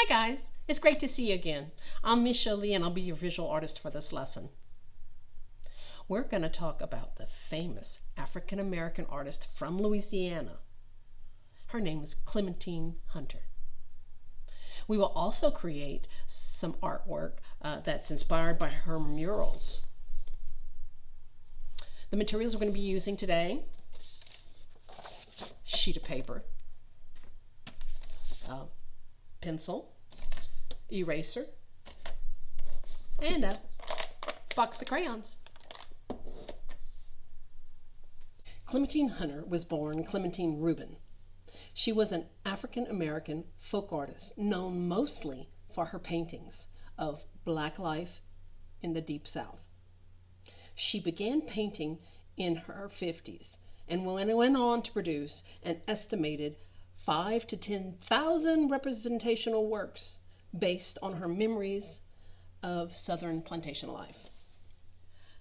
Hi guys, it's great to see you again. I'm Miss Joli and I'll be your visual artist for this lesson. We're going to talk about the famous African American artist from Louisiana. Her name is Clementine Hunter. We will also create some artwork that's inspired by her murals. The materials we're going to be using today: sheet of paper, pencil, eraser, and a box of crayons. Clementine Hunter was born Clementine Rubin. She was an African-American folk artist known mostly for her paintings of Black life in the Deep South. She began painting in her 50s and went on to produce an estimated 5,000 to 10,000 representational works based on her memories of Southern plantation life.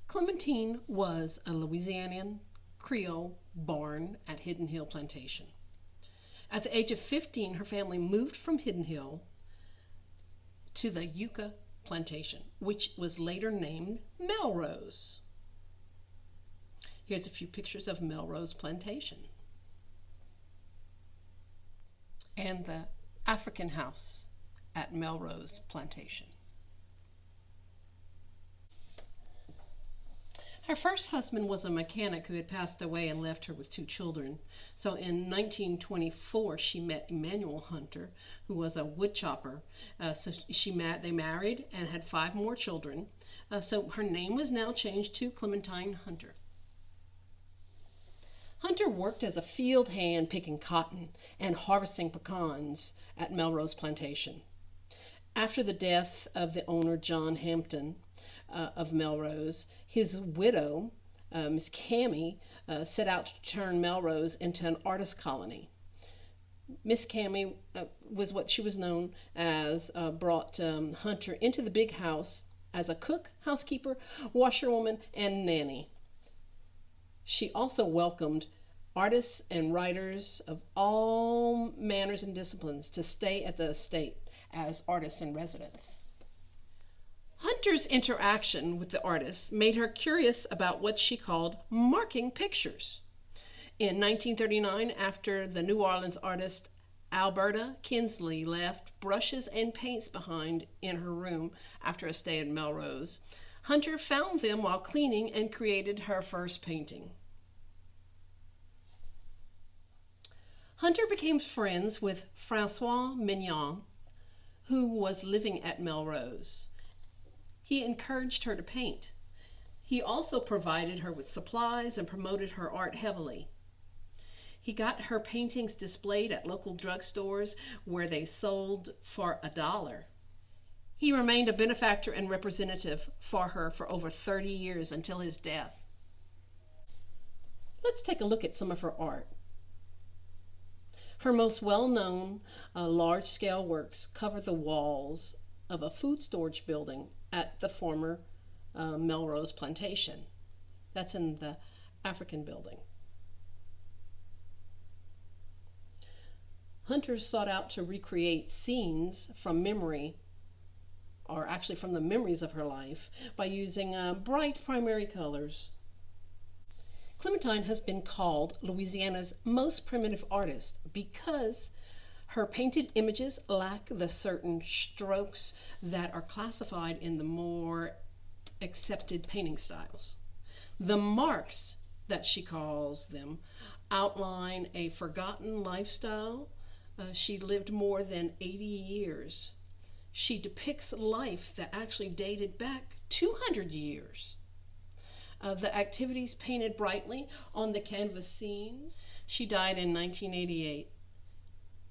Clementine was a Louisianian Creole born at Hidden Hill Plantation. At the age of 15, her family moved from Hidden Hill to the Yucca Plantation, which was later named Melrose. Here's a few pictures of Melrose Plantation and the African house at Melrose Plantation. Her first husband was a mechanic who had passed away and left her with 2 children. So in 1924, she met Emmanuel Hunter, who was a wood chopper. They married and had 5 more children. So her name was now changed to Clementine Hunter. Hunter worked as a field hand picking cotton and harvesting pecans at Melrose Plantation. After the death of the owner, John Hampton, of Melrose, his widow, Miss Cammie, set out to turn Melrose into an artist colony. Miss Cammie was what she was known as, brought Hunter into the big house as a cook, housekeeper, washerwoman, and nanny. She also welcomed artists and writers of all manners and disciplines to stay at the estate as artists in residence. Hunter's interaction with the artists made her curious about what she called marking pictures. In 1939, after the New Orleans artist Alberta Kinsley left brushes and paints behind in her room after a stay in Melrose, Hunter found them while cleaning and created her first painting. Hunter became friends with Francois Mignon, who was living at Melrose. He encouraged her to paint. He also provided her with supplies and promoted her art heavily. He got her paintings displayed at local drugstores where they sold for $1. He remained a benefactor and representative for her for over 30 years until his death. Let's take a look at some of her art. Her most well-known large-scale works cover the walls of a food storage building at the former Melrose Plantation. That's in the African building. Hunter sought out to recreate scenes from memory, or actually from the memories of her life, by using bright primary colors. Clementine has been called Louisiana's most primitive artist because her painted images lack the certain strokes that are classified in the more accepted painting styles. The marks, that she calls them, outline a forgotten lifestyle. She lived more than 80 years. She depicts life that actually dated back 200 years. The activities painted brightly on the canvas scenes. She died in 1988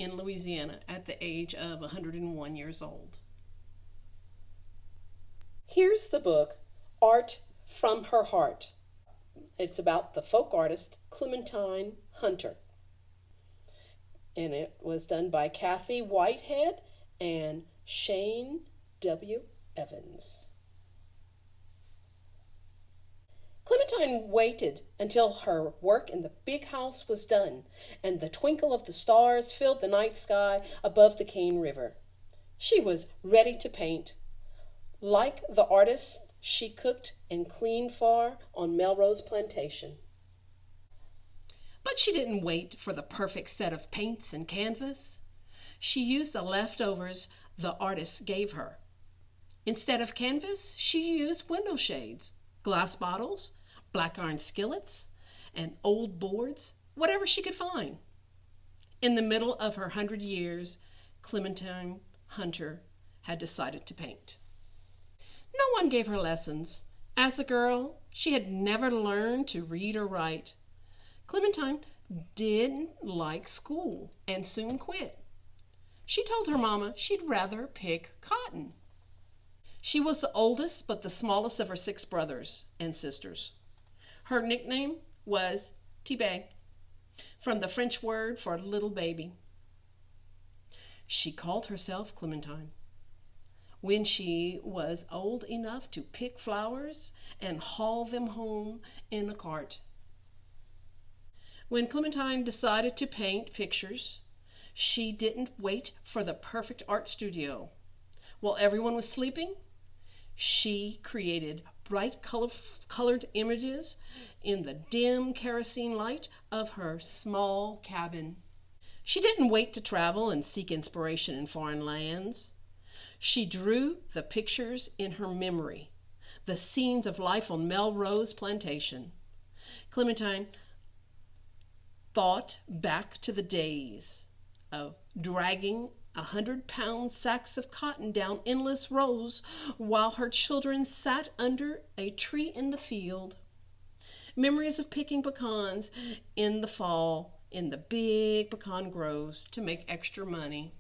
in Louisiana at the age of 101 years old. Here's the book, Art from Her Heart. It's about the folk artist Clementine Hunter. And it was done by Kathy Whitehead and Shane W. Evans. Clementine waited until her work in the big house was done and the twinkle of the stars filled the night sky above the Cane River. She was ready to paint. Like the artists she cooked and cleaned for on Melrose Plantation. But she didn't wait for the perfect set of paints and canvas. She used the leftovers the artists gave her. Instead of canvas, she used window shades, glass bottles, black iron skillets, and old boards, whatever she could find. In the middle of her 100 years, Clementine Hunter had decided to paint. No one gave her lessons. As a girl, she had never learned to read or write. Clementine didn't like school and soon quit. She told her mama she'd rather pick cotton. She was the oldest but the smallest of her 6 brothers and sisters. Her nickname was Tibet, from the French word for little baby. She called herself Clementine. When she was old enough to pick flowers and haul them home in a cart. When Clementine decided to paint pictures, she didn't wait for the perfect art studio. While everyone was sleeping, she created bright colored images in the dim kerosene light of her small cabin. She didn't wait to travel and seek inspiration in foreign lands. She drew the pictures in her memory, the scenes of life on Melrose Plantation. Clementine thought back to the days of dragging 100-pound sacks of cotton down endless rows while her children sat under a tree in the field. Memories of picking pecans in the fall in the big pecan groves to make extra money.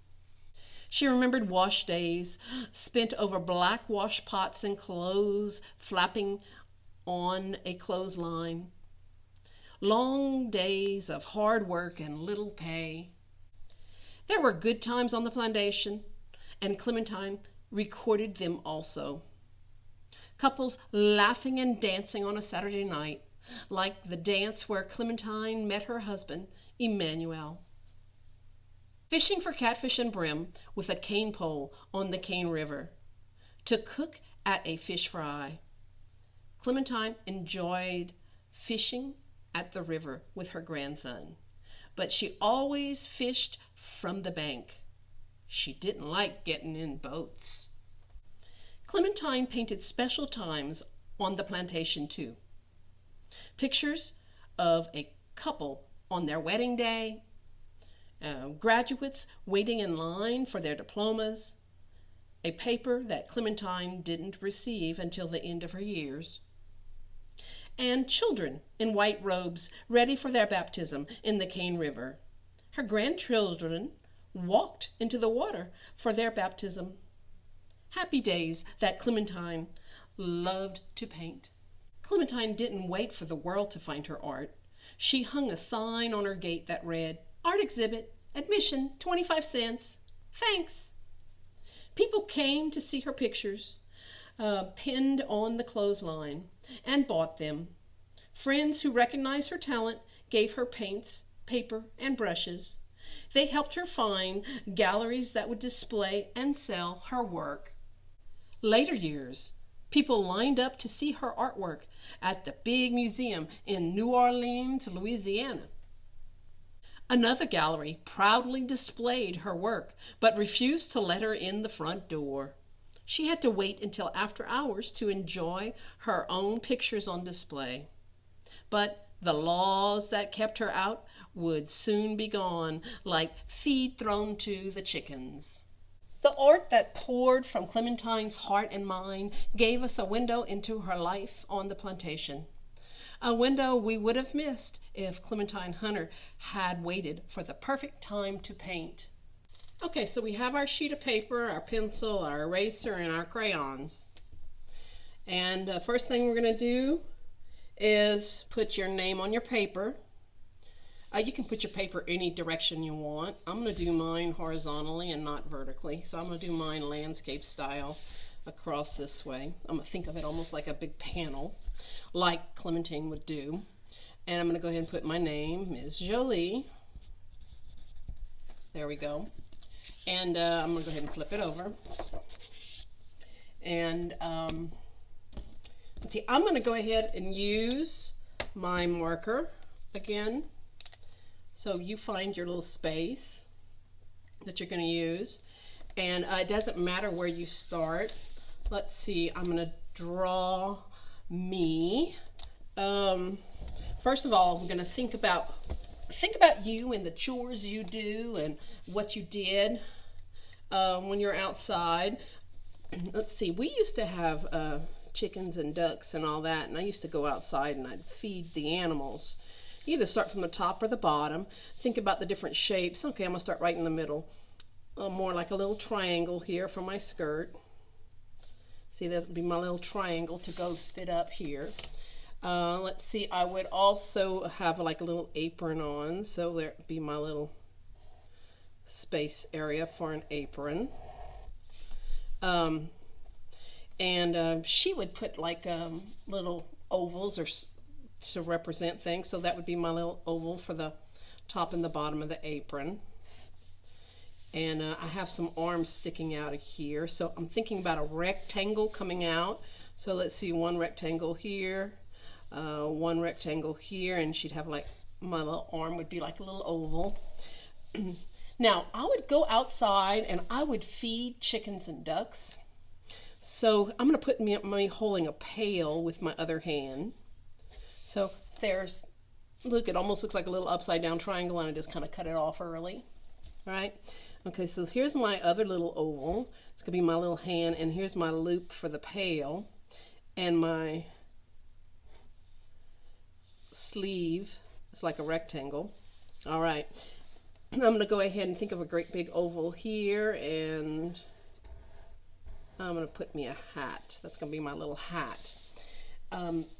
She remembered wash days spent over black wash pots and clothes flapping on a clothesline. Long days of hard work and little pay. There were good times on the plantation, and Clementine recorded them also. Couples laughing and dancing on a Saturday night, like the dance where Clementine met her husband, Emmanuel. Fishing for catfish and brim with a cane pole on the Cane River to cook at a fish fry. Clementine enjoyed fishing at the river with her grandson, but she always fished from the bank. She didn't like getting in boats. Clementine painted special times on the plantation too. Pictures of a couple on their wedding day, graduates waiting in line for their diplomas, a paper that Clementine didn't receive until the end of her years, and children in white robes ready for their baptism in the Cane River. Her grandchildren walked into the water for their baptism. Happy days that Clementine loved to paint. Clementine didn't wait for the world to find her art. She hung a sign on her gate that read, "Art exhibit, admission 25 cents. Thanks." People came to see her pictures, pinned on the clothesline, and bought them. Friends who recognized her talent gave her paints, paper, and brushes. They helped her find galleries that would display and sell her work. Later years, people lined up to see her artwork at the big museum in New Orleans, Louisiana. Another gallery proudly displayed her work, but refused to let her in the front door. She had to wait until after hours to enjoy her own pictures on display. But the laws that kept her out would soon be gone, like feed thrown to the chickens. The art that poured from Clementine's heart and mind gave us a window into her life on the plantation. A window we would have missed if Clementine Hunter had waited for the perfect time to paint. Okay, so we have our sheet of paper, our pencil, our eraser, and our crayons. And first thing we're going to do is put your name on your paper. You can put your paper any direction you want. I'm going to do mine horizontally and not vertically. So I'm going to do mine landscape style across this way. I'm going to think of it almost like a big panel, like Clementine would do. And I'm going to go ahead and put my name, Ms. Joli. There we go. And I'm going to go ahead and flip it over. And let's see, I'm going to go ahead and use my marker again. So you find your little space that you're going to use. And it doesn't matter where you start. Let's see, I'm going to draw me. First of all, I'm going to think about you and the chores you do and what you did when you're outside. Let's see, we used to have chickens and ducks and all that, and I used to go outside and I'd feed the animals. You either start from the top or the bottom. Think about the different shapes. Okay, I'm going to start right in the middle. More like a little triangle here for my skirt. See, that would be my little triangle to ghost it up here. Let's see, I would also have like a little apron on, so there'd be my little space area for an apron. She would put like little ovals or to represent things, so that would be my little oval for the top and the bottom of the apron. And I have some arms sticking out of here, so I'm thinking about a rectangle coming out. So let's see, one rectangle here, one rectangle here, and she'd have like, my little arm would be like a little oval. Now, I would go outside and I would feed chickens and ducks. So I'm going to put me holding a pail with my other hand. So there's, look, it almost looks like a little upside down triangle, and I just kind of cut it off early. All right. Okay, so here's my other little oval. It's going to be my little hand, and here's my loop for the pail, and my sleeve. It's like a rectangle. All right. I'm going to go ahead and think of a great big oval here, and I'm going to put me a hat. That's going to be my little hat.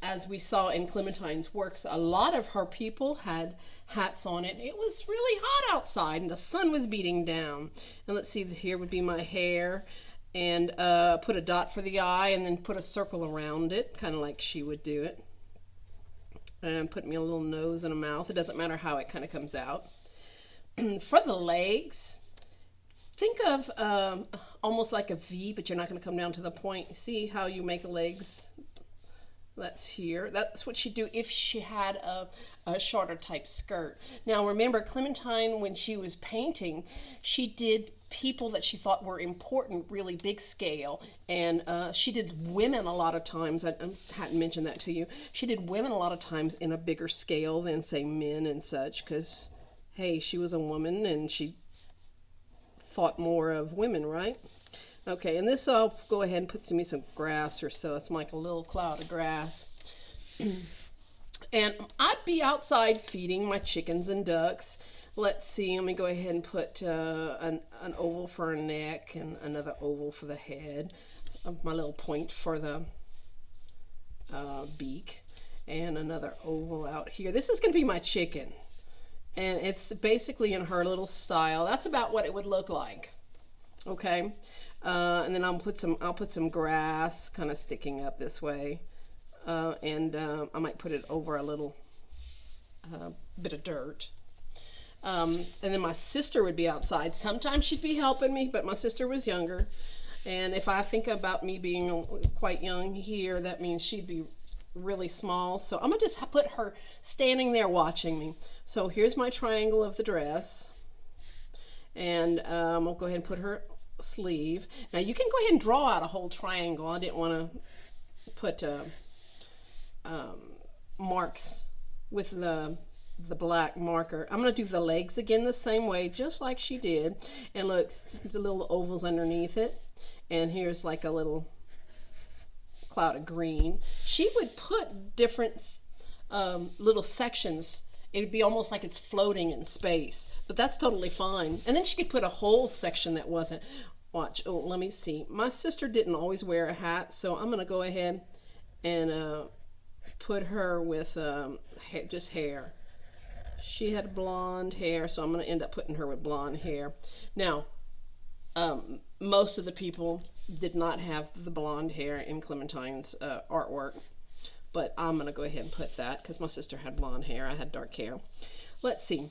As we saw in Clementine's works, a lot of her people had hats on it. It was really hot outside and the sun was beating down. And let's see, here would be my hair, and put a dot for the eye and then put a circle around it, kind of like she would do it. And put me a little nose and a mouth. It doesn't matter how it kind of comes out. For the legs, think of almost like a V, but you're not going to come down to the point. See how you make legs? That's here. That's what she'd do if she had a shorter type skirt. Now remember, Clementine, when she was painting, she did people that she thought were important, really big scale. And she did women a lot of times. I hadn't mentioned that to you. She did women a lot of times in a bigger scale than, say, men and such, because, hey, she was a woman and she thought more of women, right? Okay, and this I'll go ahead and put me some grass or so. It's like a little cloud of grass. And I'd be outside feeding my chickens and ducks. Let's see, let me go ahead and put an oval for her neck and another oval for the head. My little point for the beak. And another oval out here. This is going to be my chicken. And it's basically in her little style. That's about what it would look like. Okay. And then I'll put some grass kind of sticking up this way, and I might put it over a little bit of dirt. And then my sister would be outside. Sometimes she'd be helping me, but my sister was younger. And if I think about me being quite young here, that means she'd be really small. So I'm gonna just put her standing there watching me. So here's my triangle of the dress, and I'll go ahead and put her sleeve. Now you can go ahead and draw out a whole triangle. I didn't want to put marks with the black marker. I'm going to do the legs again the same way, just like she did. And look, the little ovals underneath it. And here's like a little cloud of green. She would put different little sections. It'd be almost like it's floating in space, but that's totally fine. And then she could put a whole section that wasn't. Watch, oh, let me see. My sister didn't always wear a hat, so I'm going to go ahead and put her with just hair. She had blonde hair, so I'm going to end up putting her with blonde hair. Now, most of the people did not have the blonde hair in Clementine's artwork. But I'm going to go ahead and put that because my sister had blonde hair. I had dark hair. Let's see.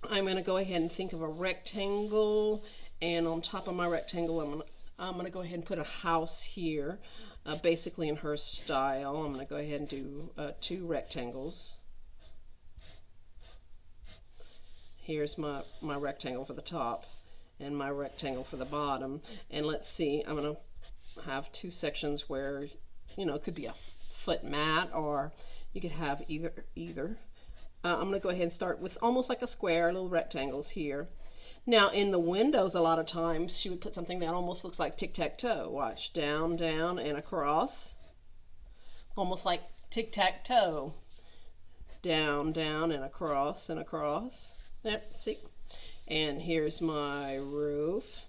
I'm going to go ahead and think of a rectangle And on top of my rectangle, I'm gonna go ahead and put a house here, basically in her style. I'm gonna go ahead and do 2 rectangles. Here's my rectangle for the top and my rectangle for the bottom. And let's see, I'm gonna have 2 sections where, you know, it could be a foot mat, or you could have either. I'm gonna go ahead and start with almost like a square, little rectangles here. Now in the windows, a lot of times she would put something that almost looks like tic-tac-toe. Watch, down, down, and across. Almost like tic-tac-toe. Down, down, and across, and across. Yep, see? And here's my roof.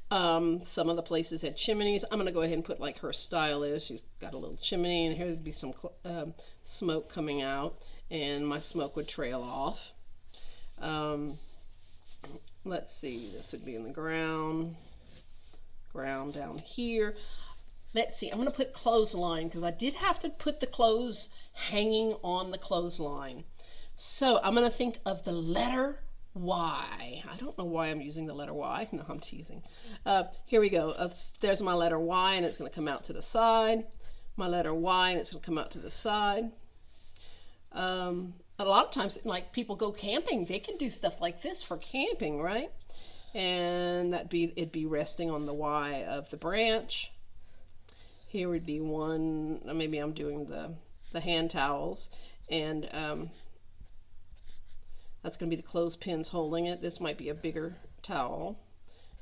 Some of the places had chimneys. I'm going to go ahead and put like her style is. She's got a little chimney, and here would be some smoke coming out, and my smoke would trail off. Let's see, this would be in the ground down here. Let's see, I'm going to put clothesline because I did have to put the clothes hanging on the clothesline. So I'm going to think of the letter Y. I don't know why I'm using the letter Y. No, I'm teasing. Here we go. There's my letter Y, and it's going to come out to the side. My letter Y, and it's going to come out to the side. A lot of times, like people go camping, they can do stuff like this for camping, right? And it'd be resting on the Y of the branch. Here would be one. Maybe I'm doing the hand towels, and that's going to be the clothespins holding it. This might be a bigger towel,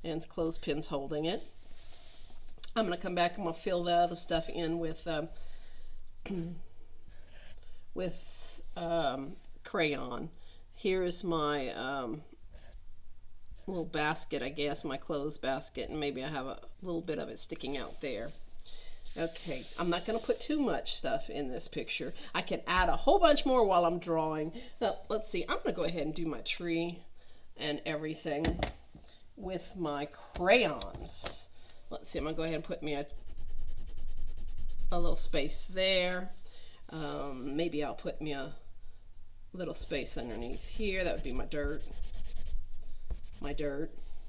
and the clothespins holding it. I'm going to come back and I'm going to fill the other stuff in with crayon. Here is my little basket, I guess, my clothes basket, and maybe I have a little bit of it sticking out there. Okay, I'm not going to put too much stuff in this picture. I can add a whole bunch more while I'm drawing. Now, let's see, I'm going to go ahead and do my tree and everything with my crayons. Let's see, I'm going to go ahead and put me a little space there. Maybe I'll put me a little space underneath here. That would be my dirt.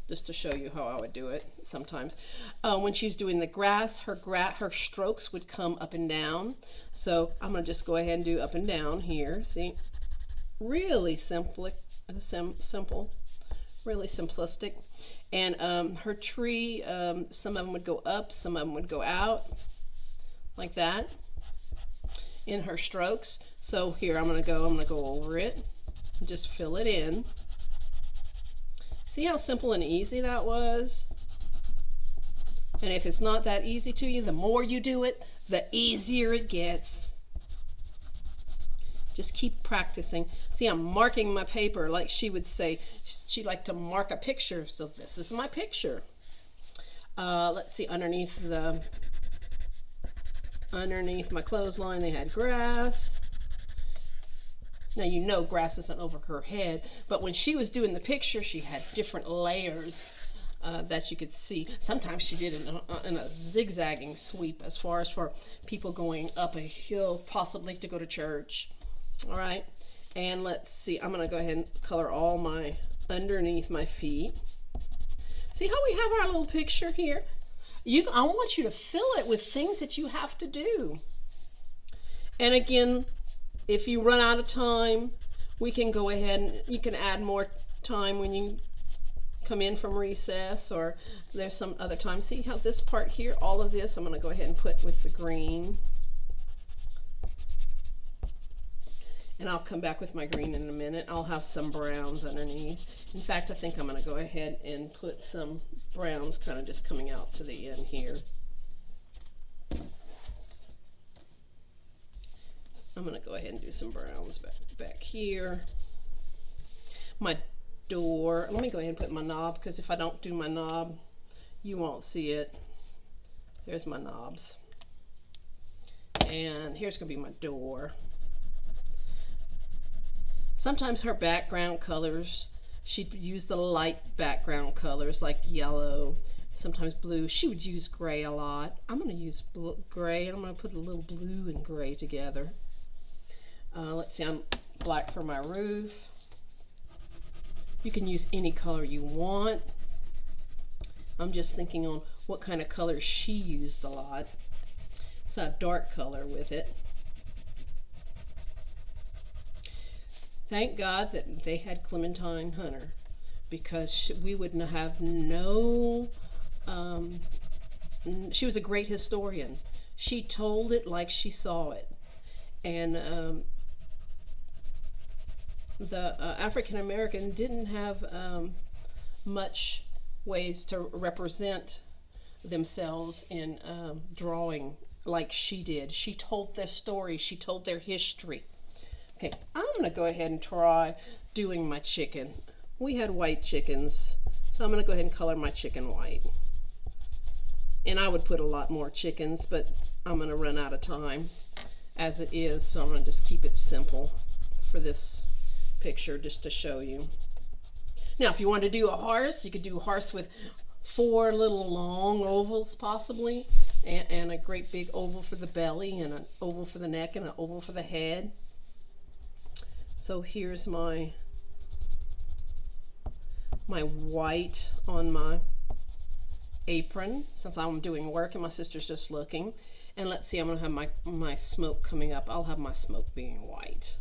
Just to show you how I would do it sometimes. When she's doing the grass, her strokes would come up and down. So I'm going to just go ahead and do up and down here. See? Really simple, really simplistic. And her tree, some of them would go up, some of them would go out, like that, in her strokes. So here I'm going to go over it and just fill it in. See how simple and easy that was? And if it's not that easy to you, the more you do it, the easier it gets. Just keep practicing. See, I'm marking my paper like she would say. She'd like to mark a picture, so this is my picture. Let's see, underneath my clothesline, they had grass. Now, you know grass isn't over her head, but when she was doing the picture, she had different layers that you could see. Sometimes she did it in a zigzagging sweep as far as for people going up a hill, possibly to go to church. All right, and let's see. I'm going to go ahead and color all my underneath my feet. See how we have our little picture here? I want you to fill it with things that you have to do. And again, if you run out of time, we can go ahead and you can add more time when you come in from recess, or there's some other time. See how this part here, all of this, I'm going to go ahead and put with the green. And I'll come back with my green in a minute. I'll have some browns underneath. In fact, I think I'm going to go ahead and put some browns kind of just coming out to the end here. I'm going to go ahead and do some browns back here. My door, let me go ahead and put my knob, because if I don't do my knob, you won't see it. There's my knobs. And here's going to be my door. Sometimes her background colors, she'd use the light background colors like yellow, sometimes blue. She would use gray a lot. I'm going to use gray, and I'm going to put a little blue and gray together. Let's see, I'm black for my roof. You can use any color you want. I'm just thinking on what kind of color she used a lot. It's a dark color with it. Thank God that they had Clementine Hunter, because we would have no, she was a great historian. She told it like she saw it. And the African American didn't have much ways to represent themselves in drawing like she did. She told their story, she told their history. Okay, I'm gonna go ahead and try doing my chicken. We had white chickens, so I'm gonna go ahead and color my chicken white. And I would put a lot more chickens, but I'm gonna run out of time as it is, so I'm gonna just keep it simple for this picture just to show you. Now, if you want to do a horse, you could do a horse with 4 little long ovals possibly, and a great big oval for the belly, and an oval for the neck, and an oval for the head. So here's my white on my apron, since I'm doing work and my sister's just looking. And let's see, I'm gonna have my smoke coming up. I'll have my smoke being white.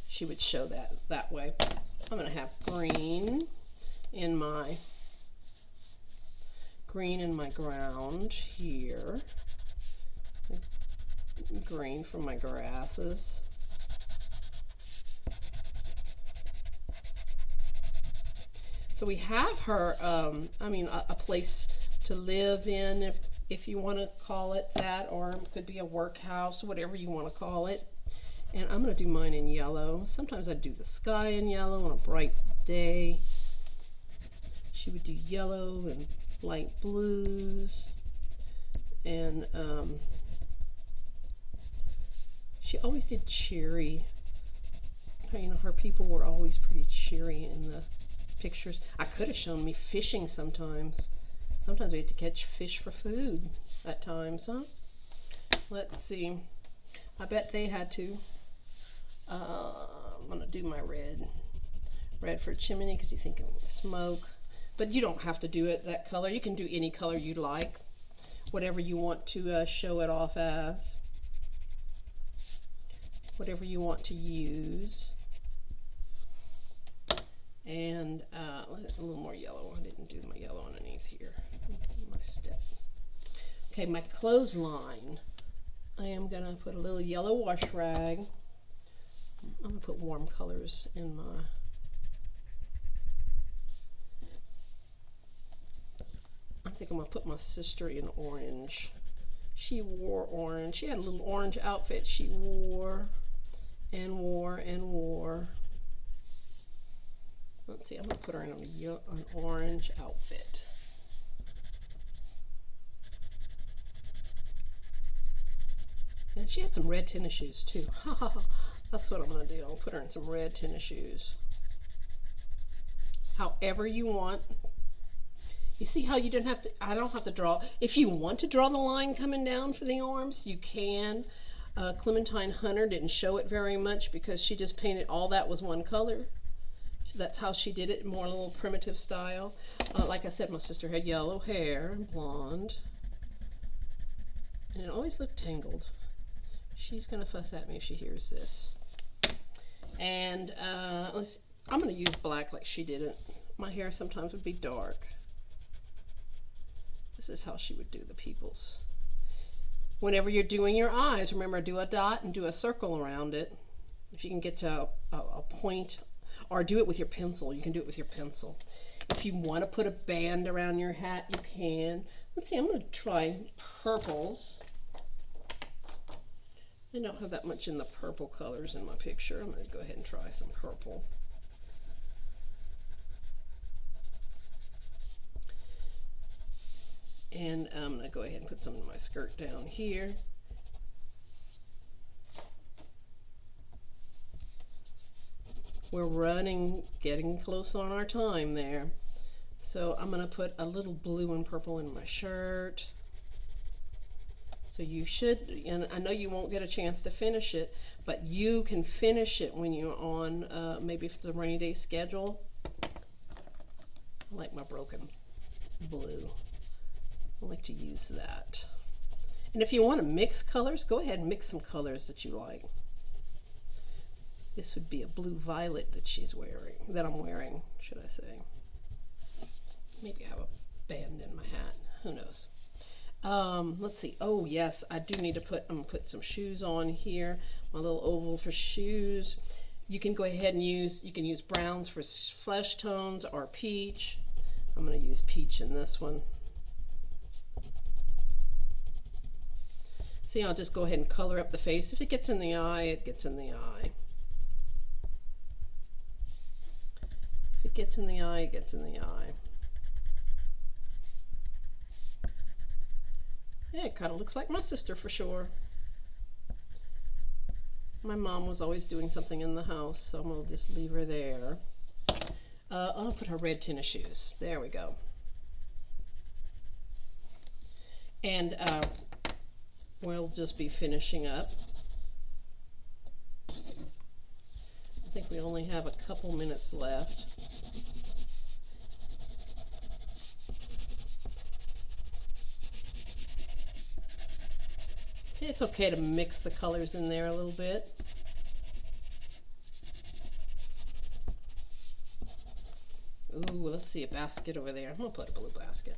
She would show that way. I'm gonna have green in my ground here. Green for my grasses. So we have her, a place to live in, if you want to call it that, or it could be a workhouse, whatever you want to call it. And I'm going to do mine in yellow. Sometimes I do the sky in yellow on a bright day. She would do yellow and light blues. And she always did cheery. You know, her people were always pretty cheery in the pictures. I could have shown me fishing sometimes. Sometimes we had to catch fish for food at times, huh? Let's see. I bet they had to. I'm gonna do my red. Red for chimney, because you think of smoke. But you don't have to do it that color. You can do any color you like. Whatever you want to show it off as. Whatever you want to use. And a little more yellow. I didn't do my yellow underneath here. My step. Okay, my clothesline. I am gonna put a little yellow wash rag. I'm gonna put warm colors in my. I think I'm gonna put my sister in orange. She wore orange. She had a little orange outfit she wore and wore and wore. Let's see, I'm going to put her in an orange outfit. And she had some red tennis shoes too. That's what I'm going to do. I'll put her in some red tennis shoes. However you want. You see how you don't have to, I don't have to draw. If you want to draw the line coming down for the arms, you can. Clementine Hunter didn't show it very much because she just painted all that was one color. That's how she did it, more a little primitive style. Like I said, my sister had yellow hair and blonde. And it always looked tangled. She's going to fuss at me if she hears this. And I'm going to use black like she did it. My hair sometimes would be dark. This is how she would do the people's. Whenever you're doing your eyes, remember, do a dot and do a circle around it. If you can get to a point, or do it with your pencil. You can do it with your pencil. If you want to put a band around your hat, you can. Let's see, I'm going to try purples. I don't have that much in the purple colors in my picture. I'm going to go ahead and try some purple. And I'm going to go ahead and put some of my skirt down here. We're getting close on our time there. So I'm going to put a little blue and purple in my shirt. So So you should, and I know you won't get a chance to finish it, but you can finish it when you're on, maybe if it's a rainy day schedule. I like my broken blue. I like to use that. And if you want to mix colors, go ahead and mix some colors that you like. This would be a blue violet that she's wearing, that I'm wearing, should I say. Maybe I have a band in my hat, who knows. Let's see. Oh yes, I do need to I'm gonna put some shoes on here. My little oval for shoes. You can go ahead and use browns for flesh tones or peach. I'm gonna use peach in this one. See, I'll just go ahead and color up the face. If it gets in the eye, it gets in the eye. If it gets in the eye, it gets in the eye. Yeah, it kind of looks like my sister for sure. My mom was always doing something in the house, so I'm going to just leave her there. I'll put her red tennis shoes. There we go. And we'll just be finishing up. I think we only have a couple minutes left. See, it's okay to mix the colors in there a little bit. Ooh, let's see a basket over there. I'm gonna put a blue basket.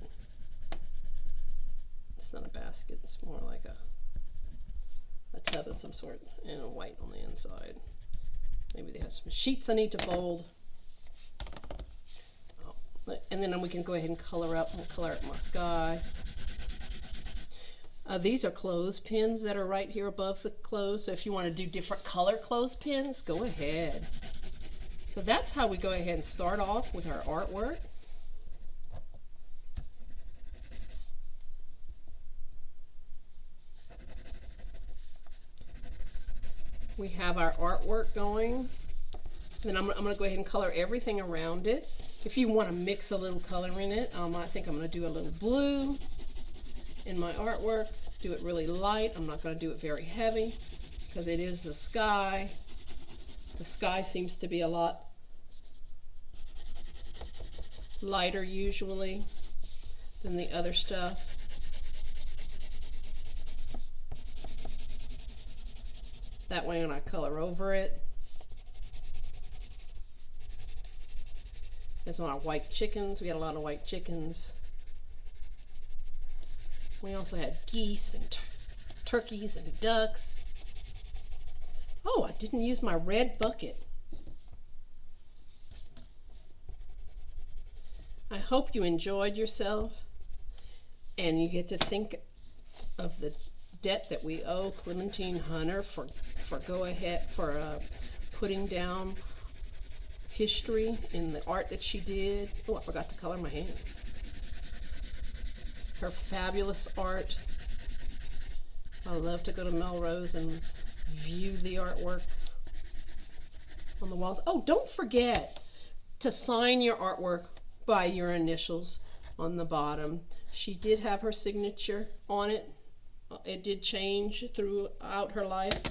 It's not a basket, it's more like a tub of some sort, and a white on the inside. Maybe they have some sheets I need to fold. Oh, and then we can go ahead and color up. We'll color up my sky. These are clothespins that are right here above the clothes. So if you want to do different color clothespins, go ahead. So that's how we go ahead and start off with our artwork. We have our artwork going. Then I'm going to go ahead and color everything around it. If you want to mix a little color in it, I think I'm going to do a little blue in my artwork. Do it really light. I'm not going to do it very heavy because it is the sky. The sky seems to be a lot lighter usually than the other stuff. That way when I color over it, there's a lot of white chickens. We had a lot of white chickens. We also had geese and turkeys and ducks. Oh, I didn't use my red bucket. I hope you enjoyed yourself and you get to think of the debt that we owe Clementine Hunter for putting down history in the art that she did. Oh, I forgot to color my hands. Her fabulous art. I love to go to Melrose and view the artwork on the walls. Oh, don't forget to sign your artwork by your initials on the bottom. She did have her signature on it. It did change throughout her life.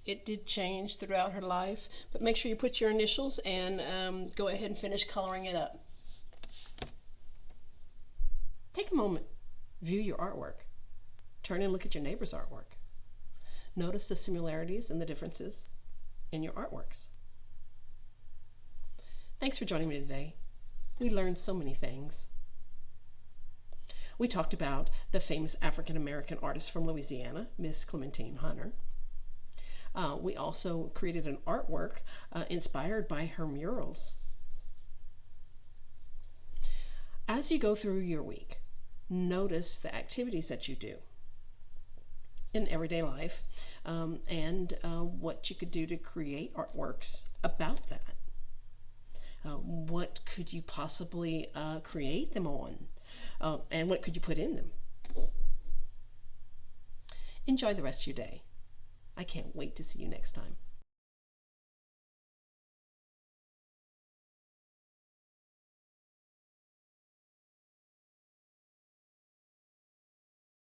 It did change throughout her life, but make sure you put your initials and go ahead and finish coloring it up. Take a moment, view your artwork. Turn and look at your neighbor's artwork. Notice the similarities and the differences in your artworks. Thanks for joining me today. We learned so many things. We talked about the famous African-American artist from Louisiana, Miss Clementine Hunter. We also created an artwork inspired by her murals. As you go through your week, notice the activities that you do in everyday life and what you could do to create artworks about that. What could you possibly create them on? And what could you put in them? Enjoy the rest of your day. I can't wait to see you next time.